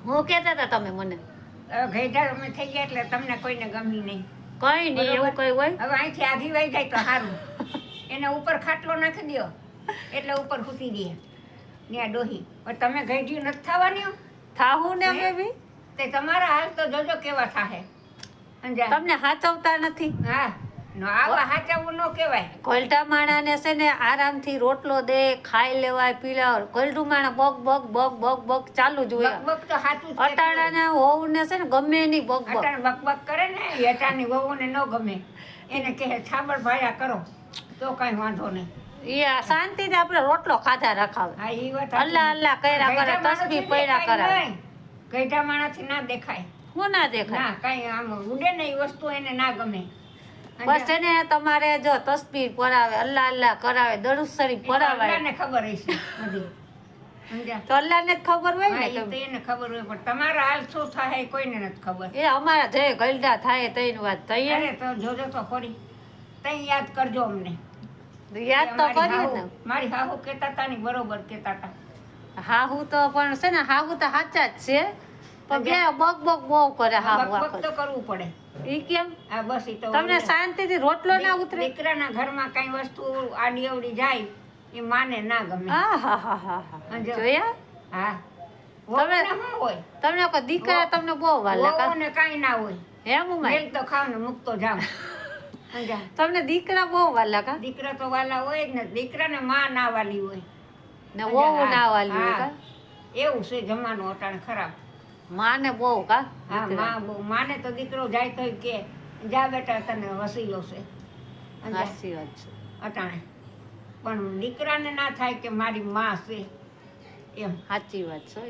હું કહેતા હતા તમે મને ગઈઢા અમે થઈ ગયા એટલે તમને કોઈને ગમી નહીં. કઈ નહીં એવું કઈ હોય. હવે અહીંથી આઘી વહી જાય તો સારું. એને ઉપર ખાટલો નાખી દો એટલે ઉપર સૂતી દે ત્યાં ડોહી. પણ તમે ગઈઢી નથી થવાની થાહું ને બેબી. તે તમારા હાલ તો જોજો કેવા થાહે. તમને હાચવતા નથી. હા આવા હાચવવું ન કહેવાય. કોલટા માણાને છે ને આરામથી રોટલો દે, ખાઈ લેવાય, પી લેવાય. કોલટું માણા bug bug bug bug bug ચાલુ જ હોય. બક તો સાચું. અટાણાને વહુને છે ને ગમે નહીં બગ બગ. અટાણ બક બક કરે ને અટાણની વહુને ન ગમે. એને કહે છાબડ ભાયા કરો તો કાંઈ વાંધો નહીં. એ શાંતિથી આપણે રોટલો ખાધા રખાવે. હા એ વાત અલ્લાહ અલ્લાહ કર્યા કરે, તસબીહ પડ્યા કરે. ગઈઢા માણાથી ના દેખાય. હું ના દેખાય ના કાંઈ આમ ઉડે ને એ વસ્તુ એને ના ગમે. બસ એને તમારે જો તસબીહ પડાવે, અલ્લાહ અલ્લાહ કરાવે, દરૂદ શરીફ પડાવે. અલ્લાહને ખબર હશે બધી. સમજ્યા? તો અલ્લાહને જ ખબર હોય ને. તો એને ખબર હોય પણ તમારા હાલ શું થાય એ કોઈને નથી ખબર. એ અમારા જે ગલડા થાય તઈની વાત થઈ. અરે તો જોજો તો ખરી. તઈ યાદ કરજો અમને. યાદ તો કર્યું ને. મારી હાહુ કહેતા હતા ને બરોબર કહેતા હતા. હાહુ તો પણ છે ને હાહુ તો સાચા જ છે. પણ બે બગ બગ બહુ કરે હાહુ. બક તો કરવું પડે. ઈ કેમ? આ બસ ઈ તો તમને શાંતિથી રોટલો ના ઉતરે. દીકરાના ઘરમાં કઈ વસ્તુ આડી અવડી જાય એ માને ના ગમે. હા હા હા હા હા. જોયા? હા. તમે શું હોય? તમને કોઈ દીકરા તમને બહુ વાલા કા? વહુને કાંઈ ના હોય. એમ ઉમાય? મેલ તો ખાવ ને મૂકતો જાવ. તમને દીકરા બહુ વાલા કા? દીકરા તો વાલા હોય જ ને. દીકરાને માં ના વાલી હોય ને વહુ ના વાલી હોય કા? એવું છે જમાનો અટાણે ખરાબ. માને બહુ કા? હા માં બહુ. માને તો દીકરો જાય તો કે જા બેટા તને વસીલો છે. સાચી વાત છે. અટાણે પણ દીકરાને ના થાય કે મારી માં છે એમ. સાચી વાત છે.